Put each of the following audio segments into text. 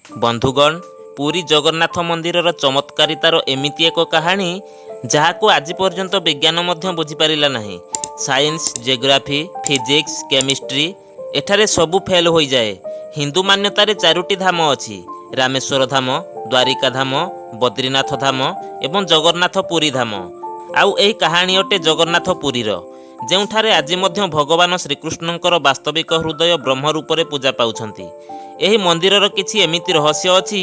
बंधुगण, पुरी जगन्नाथ मंदिरर चमत्कारितार एमिति एक कहानी जहाको आज पर्यंत विज्ञान मध्य बुझीपारा नहीं। साइंस, जियोग्राफी, फिजिक्स, केमिस्ट्री एठारे सबू फेल हो जाए। हिंदू मान्यतार चारोटी धाम अच्छी, रामेश्वर धाम, द्वारिका धाम, बद्रीनाथ धाम एवं जगन्नाथ पुरी धाम। आउ एही कहानी अटे जगन्नाथ पुरीर, ଯେଉଁଠାରେ ଆଜି ମଧ୍ୟ ଭଗବାନ ଶ୍ରୀକୃଷ୍ଣଙ୍କର ବାସ୍ତବିକ ହୃଦୟ ବ୍ରହ୍ମ ରୂପରେ ପୂଜା ପାଉଛନ୍ତି। ଏହି ମନ୍ଦିରର କିଛି ଏମିତି ରହସ୍ୟ ଅଛି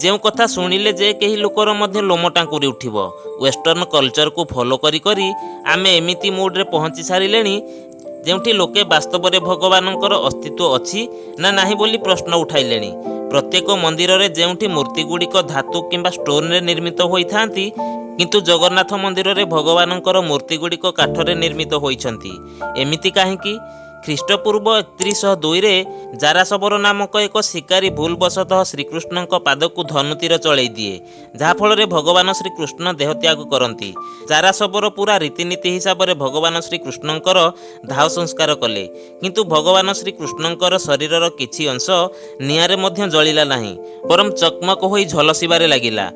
ଯେଉଁ କଥା ଶୁଣିଲେ ଯେ କେହି ଲୋକର ମଧ୍ୟ ଲୋମ ଟାଙ୍କୁରି ଉଠିବ। ୱେଷ୍ଟର୍ଣ୍ଣ କଲଚରକୁ ଫଲୋ କରି କରି ଆମେ ଏମିତି ମୁଡ୍ରେ ପହଞ୍ଚି ସାରିଲେଣି ଯେଉଁଠି ଲୋକେ ବାସ୍ତବରେ ଭଗବାନଙ୍କର ଅସ୍ତିତ୍ୱ ଅଛି ନା ନାହିଁ ବୋଲି ପ୍ରଶ୍ନ ଉଠାଇଲେଣି। ପ୍ରତ୍ୟେକ ମନ୍ଦିରରେ ଯେଉଁଠି ମୂର୍ତ୍ତିଗୁଡ଼ିକ ଧାତୁ କିମ୍ବା ଷ୍ଟୋନରେ ନିର୍ମିତ ହୋଇଥାନ୍ତି, କିନ୍ତୁ ଜଗନ୍ନାଥ ମନ୍ଦିରରେ ଭଗବାନଙ୍କର ମୂର୍ତ୍ତିଗୁଡ଼ିକ କାଠରେ ନିର୍ମିତ ହୋଇଛନ୍ତି। ଏମିତି କାହିଁକି? ଖ୍ରୀଷ୍ଟପୂର୍ବ 3102ରେ ଜାରାସବର ନାମକ ଏକ ଶିକାରୀ ଭୁଲବଶତଃ ଶ୍ରୀକୃଷ୍ଣଙ୍କ ପାଦକୁ ଧନୁତୀର ଚଳେଇ ଦିଏ, ଯାହାଫଳରେ ଭଗବାନ ଶ୍ରୀକୃଷ୍ଣ ଦେହତ୍ୟାଗ କରନ୍ତି। ଜାରାସବର ପୁରା ରୀତିନୀତି ହିସାବରେ ଭଗବାନ ଶ୍ରୀକୃଷ୍ଣଙ୍କର ଦାହ ସଂସ୍କାର କଲେ, କିନ୍ତୁ ଭଗବାନ ଶ୍ରୀକୃଷ୍ଣଙ୍କର ଶରୀରର କିଛି ଅଂଶ ନିଆଁରେ ମଧ୍ୟ ଜଳିଲା ନାହିଁ, ବରଂ ଚକମକ ହୋଇ ଝଲସିବାରେ ଲାଗିଲା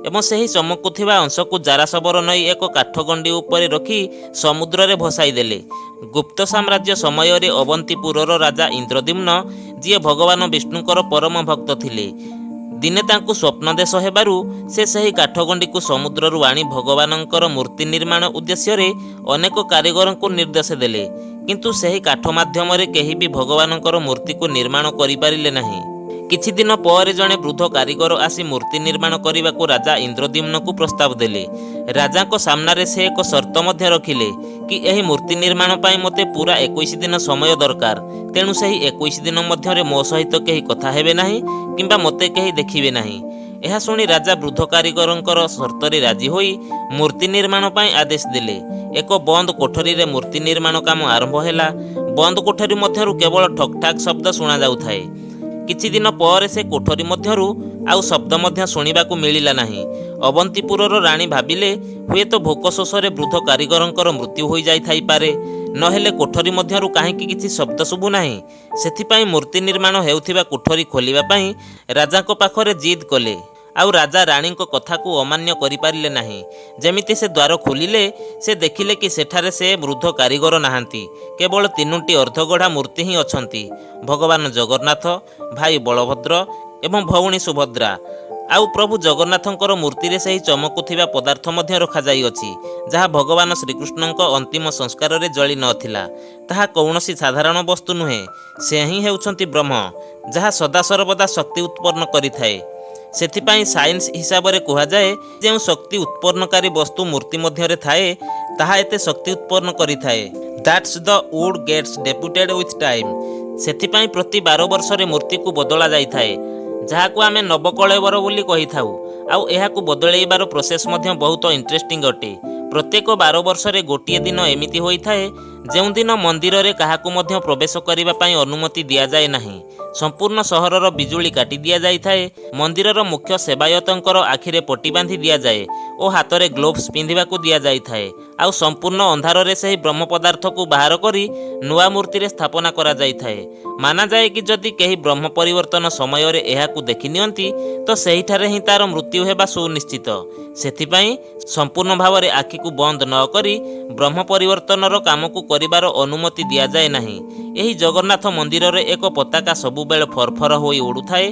ଏବଂ ସେହି ଚମକୁଥିବା ଅଂଶକୁ ଜାରାସବର ନେଇ ଏକ କାଠଗଣ୍ଡି ଉପରେ ରଖି ସମୁଦ୍ରରେ ଭସାଇ ଦେଲେ। ଗୁପ୍ତ ସାମ୍ରାଜ୍ୟ ସମୟରେ ଅବନ୍ତିପୁରର ରାଜା ଇନ୍ଦ୍ରଦ୍ୟୁମ୍ନ, ଯିଏ ଭଗବାନ ବିଷ୍ଣୁଙ୍କର ପରମ ଭକ୍ତ ଥିଲେ, ଦିନେ ତାଙ୍କୁ ସ୍ୱପ୍ନଦେଶ ହେବାରୁ ସେ ସେହି କାଠଗଣ୍ଡିକୁ ସମୁଦ୍ରରୁ ଆଣି ଭଗବାନଙ୍କର ମୂର୍ତ୍ତି ନିର୍ମାଣ ଉଦ୍ଦେଶ୍ୟରେ ଅନେକ କାରିଗରଙ୍କୁ ନିର୍ଦ୍ଦେଶ ଦେଲେ, କିନ୍ତୁ ସେହି କାଠ ମାଧ୍ୟମରେ କେହି ବି ଭଗବାନଙ୍କର ମୂର୍ତ୍ତିକୁ ନିର୍ମାଣ କରିପାରିଲେ ନାହିଁ। କିଛି ଦିନ ପରେ ଜଣେ ବୃଦ୍ଧ କାରିଗର ଆସି ମୂର୍ତ୍ତି ନିର୍ମାଣ କରିବାକୁ ରାଜା ଇନ୍ଦ୍ରଦ୍ୟୁମ୍ନକୁ ପ୍ରସ୍ତାବ ଦେଲେ। ରାଜାଙ୍କ ସାମ୍ନାରେ ସେ ଏକ ସର୍ତ୍ତ ମଧ୍ୟ ରଖିଲେ କି ଏହି ମୂର୍ତ୍ତି ନିର୍ମାଣ ପାଇଁ ମୋତେ ପୁରା 21 ଦିନ ସମୟ ଦରକାର, ତେଣୁ ସେହି 21 ଦିନ ମଧ୍ୟରେ ମୋ ସହିତ କେହି କଥା ହେବେ ନାହିଁ କିମ୍ବା ମୋତେ କେହି ଦେଖିବେ ନାହିଁ। ଏହା ଶୁଣି ରାଜା ବୃଦ୍ଧ କାରିଗରଙ୍କର ସର୍ତ୍ତରେ ରାଜି ହୋଇ ମୂର୍ତ୍ତି ନିର୍ମାଣ ପାଇଁ ଆଦେଶ ଦେଲେ। ଏକ ବନ୍ଦ କୋଠରୀରେ ମୂର୍ତ୍ତି ନିର୍ମାଣ କାମ ଆରମ୍ଭ ହେଲା। ବନ୍ଦ କୋଠରୀ ମଧ୍ୟରୁ କେବଳ ଠକ୍ ଠାକ୍ ଶବ୍ଦ ଶୁଣାଯାଉଥାଏ। କିଛି ଦିନ ପରେ ସେ କୋଠରୀ ମଧ୍ୟରୁ ଆଉ ଶବ୍ଦ ମଧ୍ୟ ଶୁଣିବାକୁ ମିଳିଲା ନାହିଁ। ଅବନ୍ତିପୁରର ରାଣୀ ଭାବିଲେ ହୁଏତ ଭୋକ ଶୋଷରେ ବୃଦ୍ଧ କାରିଗରଙ୍କର ମୃତ୍ୟୁ ହୋଇଯାଇଥାଇପାରେ, ନହେଲେ କୋଠରୀ ମଧ୍ୟରୁ କାହିଁକି କିଛି ଶବ୍ଦ ଶୁଭୁ ନାହିଁ। ସେଥିପାଇଁ ମୂର୍ତ୍ତି ନିର୍ମାଣ ହେଉଥିବା କୋଠରୀ ଖୋଲିବା ପାଇଁ ରାଜାଙ୍କ ପାଖରେ ଜିଦ୍ କଲେ। ଆଉ ରାଜା ରାଣୀଙ୍କ କଥାକୁ ଅମାନ୍ୟ କରିପାରିଲେ ନାହିଁ। ଯେମିତି ସେ ଦ୍ୱାର ଖୋଲିଲେ, ସେ ଦେଖିଲେ କି ସେଠାରେ ସେ ବୃଦ୍ଧ କାରିଗର ନାହାନ୍ତି, କେବଳ 3ଟି ଅର୍ଦ୍ଧଗଢ଼ା ମୂର୍ତ୍ତି ହିଁ ଅଛନ୍ତି। ଭଗବାନ ଜଗନ୍ନାଥ, ଭାଇ ବଳଭଦ୍ର ଏବଂ ଭଉଣୀ ସୁଭଦ୍ରା। ଆଉ ପ୍ରଭୁ ଜଗନ୍ନାଥଙ୍କର ମୂର୍ତ୍ତିରେ ସେହି ଚମକୁଥିବା ପଦାର୍ଥ ମଧ୍ୟ ରଖାଯାଇଅଛି, ଯାହା ଭଗବାନ ଶ୍ରୀକୃଷ୍ଣଙ୍କ ଅନ୍ତିମ ସଂସ୍କାରରେ ଜଳି ନଥିଲା। ତାହା କୌଣସି ସାଧାରଣ ବସ୍ତୁ ନୁହେଁ, ସେ ହିଁ ହେଉଛନ୍ତି ବ୍ରହ୍ମ, ଯାହା ସଦାସର୍ବଦା ଶକ୍ତି ଉତ୍ପନ୍ନ କରିଥାଏ। ସେଥିପାଇଁ ସାଇନ୍ସ ହିସାବରେ କୁହାଯାଏ, ଯେଉଁ ଶକ୍ତି ଉତ୍ପନ୍ନକାରୀ ବସ୍ତୁ ମୂର୍ତ୍ତି ମଧ୍ୟରେ ଥାଏ, ତାହା ଏତେ ଶକ୍ତି ଉତ୍ପନ୍ନ କରିଥାଏ। That's the wood gets deputed with time. ସେଥିପାଇଁ ପ୍ରତି 12 ବର୍ଷରେ ମୂର୍ତ୍ତିକୁ ବଦଳା ଯାଇଥାଏ, ଯାହାକୁ ଆମେ ନବକଳେବର ବୋଲି କହିଥାଉ। ଆଉ ଏହାକୁ ବଦଳାଇବାର ପ୍ରୋସେସ୍ ମଧ୍ୟ ବହୁତ ଇଣ୍ଟରେଷ୍ଟିଂ ଅଟେ। ପ୍ରତ୍ୟେକ 12 ବର୍ଷରେ ଗୋଟିଏ ଦିନ ଏମିତି ହୋଇଥାଏ ଯେଉଁଦିନ ମନ୍ଦିରରେ କାହାକୁ ମଧ୍ୟ ପ୍ରବେଶ କରିବା ପାଇଁ ଅନୁମତି ଦିଆଯାଏ ନାହିଁ। ସମ୍ପୂର୍ଣ୍ଣ ସହରର ବିଜୁଳି କାଟି ଦିଆଯାଇଥାଏ। ମନ୍ଦିରର ମୁଖ୍ୟ ସେବାୟତଙ୍କର ଆଖିରେ ପଟି ବାନ୍ଧି ଦିଆଯାଏ ଓ ହାତରେ ଗ୍ଲୋଭ୍ସ ପିନ୍ଧିବାକୁ ଦିଆଯାଇଥାଏ। ଆଉ ସମ୍ପୂର୍ଣ୍ଣ ଅନ୍ଧାରରେ ସେହି ବ୍ରହ୍ମ ପଦାର୍ଥକୁ ବାହାର କରି ନୂଆ ମୂର୍ତ୍ତିରେ ସ୍ଥାପନା କରାଯାଇଥାଏ। ମାନାଯାଏ କି ଯଦି କେହି ବ୍ରହ୍ମ ପରିବର୍ତ୍ତନ ସମୟରେ ଏହାକୁ ଦେଖିନିଅନ୍ତି, ତ ସେହିଠାରେ ହିଁ ତାର ମୃତ୍ୟୁ ହେବା ସୁନିଶ୍ଚିତ। ସେଥିପାଇଁ ସମ୍ପୂର୍ଣ୍ଣ ଭାବରେ ଆଖିକୁ ବନ୍ଦ ନ କରି ବ୍ରହ୍ମ ପରିବର୍ତ୍ତନର କାମକୁ କରିବାର ଅନୁମତି ଦିଆଯାଏ ନାହିଁ। ଏହି ଜଗନ୍ନାଥ ମନ୍ଦିରରେ ଏକ ପତାକା ସବୁବେଳେ ଫରଫର ହୋଇ ଉଡୁଥାଏ,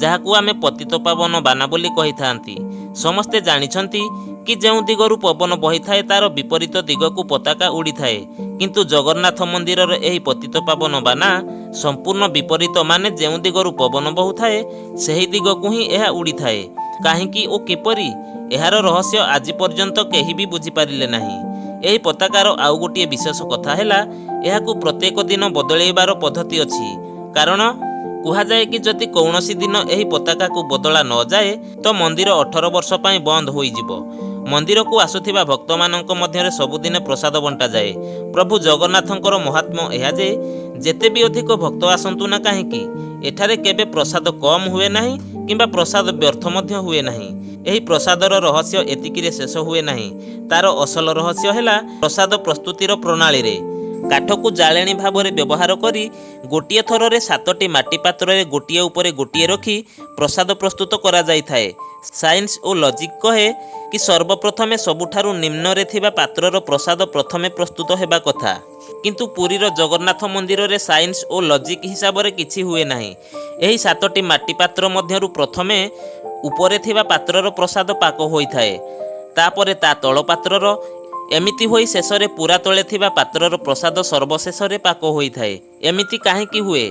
ଯାହାକୁ ଆମେ ପତିତପାବନ ବାନା ବୋଲି କହିଥାନ୍ତି। ସମସ୍ତେ ଜାଣିଛନ୍ତି କି ଯେଉଁ ଦିଗରୁ ପବନ ବହିଥାଏ ତାର ବିପରୀତ ଦିଗକୁ ପତାକା ଉଡ଼ିଥାଏ, କିନ୍ତୁ ଜଗନ୍ନାଥ ମନ୍ଦିରର ଏହି ପତିତପାବନ ବାନା ସମ୍ପୂର୍ଣ୍ଣ ବିପରୀତ, ମାନେ ଯେଉଁ ଦିଗରୁ ପବନ ବହୁଥାଏ ସେହି ଦିଗକୁ ହିଁ ଏହା ଉଡ଼ିଥାଏ। କାହିଁକି ଓ କିପରି? ଏହାର ରହସ୍ୟ ଆଜି ପର୍ଯ୍ୟନ୍ତ କେହି ବି ବୁଝିପାରିଲେ ନାହିଁ। ଏହି ପତାକାର ଆଉ ଗୋଟିଏ ବିଶେଷ କଥା ହେଲା, ଏହାକୁ ପ୍ରତ୍ୟେକ ଦିନ ବଦଳାଇବାର ପଦ୍ଧତି ଅଛି। କାରଣ କୁହାଯାଏ କି ଯଦି କୌଣସି ଦିନ ଏହି ପତାକାକୁ ବଦଳା ନଯାଏ, ତ ମନ୍ଦିର 18 ବର୍ଷ ପାଇଁ ବନ୍ଦ ହୋଇଯିବ। ମନ୍ଦିରକୁ ଆସୁଥିବା ଭକ୍ତମାନଙ୍କ ମଧ୍ୟରେ ସବୁଦିନେ ପ୍ରସାଦ ବଣ୍ଟାଯାଏ। ପ୍ରଭୁ ଜଗନ୍ନାଥଙ୍କର ମହାତ୍ମ୍ୟ ଏହା ଯେ ଯେତେ ବି ଅଧିକ ଭକ୍ତ ଆସନ୍ତୁ ନା କାହିଁକି, ଏଠାରେ କେବେ ପ୍ରସାଦ କମ୍ ହୁଏ ନାହିଁ କିମ୍ବା ପ୍ରସାଦ ବ୍ୟର୍ଥ ମଧ୍ୟ ହୁଏ ନାହିଁ। ଏହି ପ୍ରସାଦର ରହସ୍ୟ ଏତିକିରେ ଶେଷ ହୁଏ ନାହିଁ। ତାର ଅସଲ ରହସ୍ୟ ହେଲା ପ୍ରସାଦ ପ୍ରସ୍ତୁତିର ପ୍ରଣାଳୀରେ। କାଠକୁ ଜାଳେଣୀ ଭାବରେ ବ୍ୟବହାର କରି ଗୋଟିଏ ଥରରେ 7ଟି ମାଟି ପାତ୍ରରେ ଗୋଟିଏ ଉପରେ ଗୋଟିଏ ରଖି ପ୍ରସାଦ ପ୍ରସ୍ତୁତ କରାଯାଇଥାଏ। ସାଇନ୍ସ ଓ ଲଜିକ୍ କହେ କି ସର୍ବପ୍ରଥମେ ସବୁଠାରୁ ନିମ୍ନରେ ଥିବା ପାତ୍ରର ପ୍ରସାଦ ପ୍ରଥମେ ପ୍ରସ୍ତୁତ ହେବା କଥା। କିନ୍ତୁ ପୁରୀର ଜଗନ୍ନାଥ ମନ୍ଦିରରେ ସାଇନ୍ସ ଓ ଲଜିକ୍ ହିସାବରେ କିଛି ହୁଏ ନାହିଁ। ଏହି 7ଟି ମାଟି ପାତ୍ର ମଧ୍ୟରୁ ପ୍ରଥମେ ଉପରେ ଥିବା ପାତ୍ରର ପ୍ରସାଦ ପାକ ହୋଇଥାଏ, ତାପରେ ତା ତଳ ପାତ୍ରର, ଏମିତି ହୋଇ ଶେଷରେ ପୁରା ତଳେ ଥିବା ପାତ୍ରର ପ୍ରସାଦ ସର୍ବଶେଷରେ ପାକ ହୋଇଥାଏ। ଏମିତି କାହିଁକି ହୁଏ?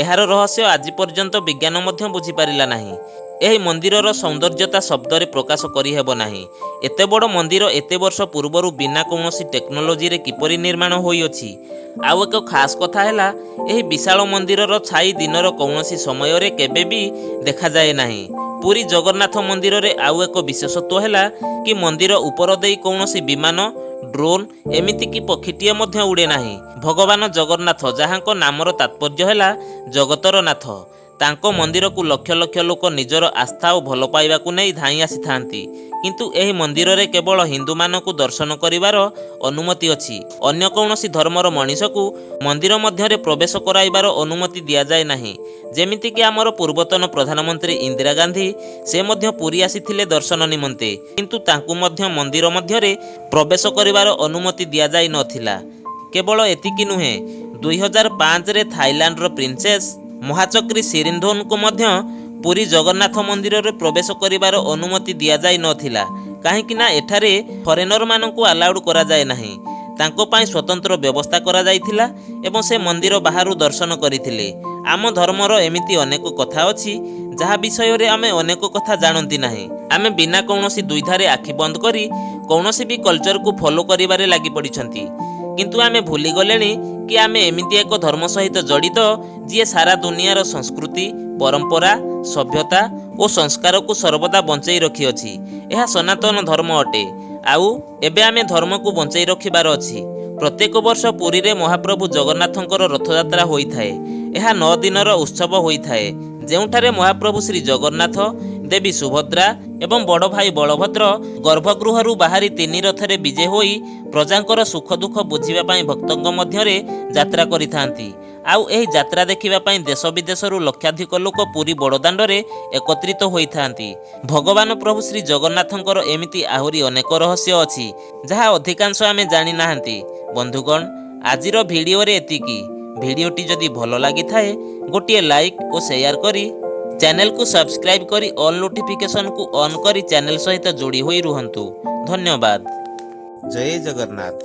ଏହାର ରହସ୍ୟ ଆଜି ପର୍ଯ୍ୟନ୍ତ ବିଜ୍ଞାନ ମଧ୍ୟ ବୁଝିପାରିଲା ନାହିଁ। ଏହି ମନ୍ଦିରର ସୌନ୍ଦର୍ଯ୍ୟତା ଶବ୍ଦରେ ପ୍ରକାଶ କରିହେବ ନାହିଁ। ଏତେ ବଡ଼ ମନ୍ଦିର ଏତେ ବର୍ଷ ପୂର୍ବରୁ ବିନା କୌଣସି ଟେକ୍ନୋଲୋଜିରେ କିପରି ନିର୍ମାଣ ହୋଇଅଛି? ଆଉ ଏକ ଖାସ୍ କଥା ହେଲା, ଏହି ବିଶାଳ ମନ୍ଦିରର ଛାଇ ଦିନର କୌଣସି ସମୟରେ କେବେ ବି ଦେଖାଯାଏ ନାହିଁ। ପୁରୀ ଜଗନ୍ନାଥ ମନ୍ଦିରରେ ଆଉ ଏକ ବିଶେଷତ୍ୱ ହେଲା କି ମନ୍ଦିର ଉପର ଦେଇ କୌଣସି ବିମାନ, ଡ୍ରୋନ୍, ଏମିତିକି ପକ୍ଷୀଟିଏ ମଧ୍ୟ ଉଡ଼େ ନାହିଁ। ଭଗବାନ ଜଗନ୍ନାଥ, ଯାହାଙ୍କ ନାମର ତାତ୍ପର୍ଯ୍ୟ ହେଲା ଜଗତର ନାଥ, ତାଙ୍କ ମନ୍ଦିରକୁ ଲକ୍ଷ ଲକ୍ଷ ଲୋକ ନିଜର ଆସ୍ଥା ଓ ଭଲ ପାଇବାକୁ ନେଇ ଧାଇଁ ଆସିଥାନ୍ତି। କିନ୍ତୁ ଏହି ମନ୍ଦିରରେ କେବଳ ହିନ୍ଦୁମାନଙ୍କୁ ଦର୍ଶନ କରିବାର ଅନୁମତି ଅଛି। ଅନ୍ୟ କୌଣସି ଧର୍ମର ମଣିଷକୁ ମନ୍ଦିର ମଧ୍ୟରେ ପ୍ରବେଶ କରାଇବାର ଅନୁମତି ଦିଆଯାଏ ନାହିଁ। ଯେମିତିକି ଆମର ପୂର୍ବତନ ପ୍ରଧାନମନ୍ତ୍ରୀ ଇନ୍ଦିରା ଗାନ୍ଧୀ, ସେ ମଧ୍ୟ ପୁରୀ ଆସିଥିଲେ ଦର୍ଶନ ନିମନ୍ତେ, କିନ୍ତୁ ତାଙ୍କୁ ମଧ୍ୟ ମନ୍ଦିର ମଧ୍ୟରେ ପ୍ରବେଶ କରିବାର ଅନୁମତି ଦିଆଯାଇ ନଥିଲା। କେବଳ ଏତିକି ନୁହେଁ, 2005ରେ ଥାଇଲାଣ୍ଡର ପ୍ରିନ୍ସେସ୍ ମହାଚକ୍ରୀ ସିରିନ୍ଧୋନ୍ଙ୍କୁ ମଧ୍ୟ ପୁରୀ ଜଗନ୍ନାଥ ମନ୍ଦିରରେ ପ୍ରବେଶ କରିବାର ଅନୁମତି ଦିଆଯାଇ ନଥିଲା। କାହିଁକି ନା ଏଠାରେ ଫରେନରମାନଙ୍କୁ ଆଲାଉଡ୍ କରାଯାଏ ନାହିଁ। ତାଙ୍କ ପାଇଁ ସ୍ୱତନ୍ତ୍ର ବ୍ୟବସ୍ଥା କରାଯାଇଥିଲା ଏବଂ ସେ ମନ୍ଦିର ବାହାରୁ ଦର୍ଶନ କରିଥିଲେ। ଆମ ଧର୍ମର ଏମିତି ଅନେକ କଥା ଅଛି ଯାହା ବିଷୟରେ ଆମେ ଅନେକ କଥା ଜାଣନ୍ତି ନାହିଁ। ଆମେ ବିନା କୌଣସି ଦ୍ୱିଧାରେ ଆଖି ବନ୍ଦ କରି କୌଣସି ବି କଲଚରକୁ ଫଲୋ କରିବାରେ ଲାଗି ପଡ଼ିଛନ୍ତି। କିନ୍ତୁ ଆମେ ଭୁଲିଗଲେଣି କି ଆମେ ଏମିତି ଏକ ଧର୍ମ ସହିତ ଜଡ଼ିତ ଯିଏ ସାରା ଦୁନିଆର ସଂସ୍କୃତି, ପରମ୍ପରା, ସଭ୍ୟତା ଓ ସଂସ୍କାରକୁ ସର୍ବଦା ବଞ୍ଚେଇ ରଖିଅଛି। ଏହା ସନାତନ ଧର୍ମ ଅଟେ। ଆଉ ଏବେ ଆମେ ଧର୍ମକୁ ବଞ୍ଚେଇ ରଖିବାର ଅଛି। ପ୍ରତ୍ୟେକ ବର୍ଷ ପୁରୀରେ ମହାପ୍ରଭୁ ଜଗନ୍ନାଥଙ୍କର ରଥଯାତ୍ରା ହୋଇଥାଏ। ଏହା 9 ଦିନର ଉତ୍ସବ ହୋଇଥାଏ, ଯେଉଁଠାରେ ମହାପ୍ରଭୁ ଶ୍ରୀ ଜଗନ୍ନାଥ, ଦେବୀ ସୁଭଦ୍ରା ଏବଂ ବଡ଼ ଭାଇ ବଳଭଦ୍ର ଗର୍ଭଗୃହରୁ ବାହାରି 3 ରଥରେ ବିଜେ ହୋଇ ପ୍ରଜାଙ୍କର ସୁଖ ଦୁଃଖ ବୁଝିବା ପାଇଁ ଭକ୍ତଙ୍କ ମଧ୍ୟରେ ଯାତ୍ରା କରିଥାନ୍ତି। ଆଉ ଏହି ଯାତ୍ରା ଦେଖିବା ପାଇଁ ଦେଶ ବିଦେଶରୁ ଲକ୍ଷାଧିକ ଲୋକ ପୁରୀ ବଡ଼ଦାଣ୍ଡରେ ଏକତ୍ରିତ ହୋଇଥାନ୍ତି। ଭଗବାନ ପ୍ରଭୁ ଶ୍ରୀ ଜଗନ୍ନାଥଙ୍କର ଏମିତି ଆହୁରି ଅନେକ ରହସ୍ୟ ଅଛି ଯାହା ଅଧିକାଂଶ ଆମେ ଜାଣିନାହାନ୍ତି। ବନ୍ଧୁଗଣ, ଆଜିର ଭିଡ଼ିଓରେ ଏତିକି। ଭିଡ଼ିଓଟି ଯଦି ଭଲ ଲାଗିଥାଏ ଗୋଟିଏ ଲାଇକ୍ ଓ ସେୟାର କରି ଚ୍ୟାନେଲକୁ ସବସ୍କ୍ରାଇବ୍ କରି ଅଲ୍ ନୋଟିଫିକେସନକୁ ଅନ୍ କରି ଚ୍ୟାନେଲ ସହିତ ଯୋଡ଼ି ହୋଇ ରୁହନ୍ତୁ। ଧନ୍ୟବାଦ। ଜୟ ଜଗନ୍ନାଥ।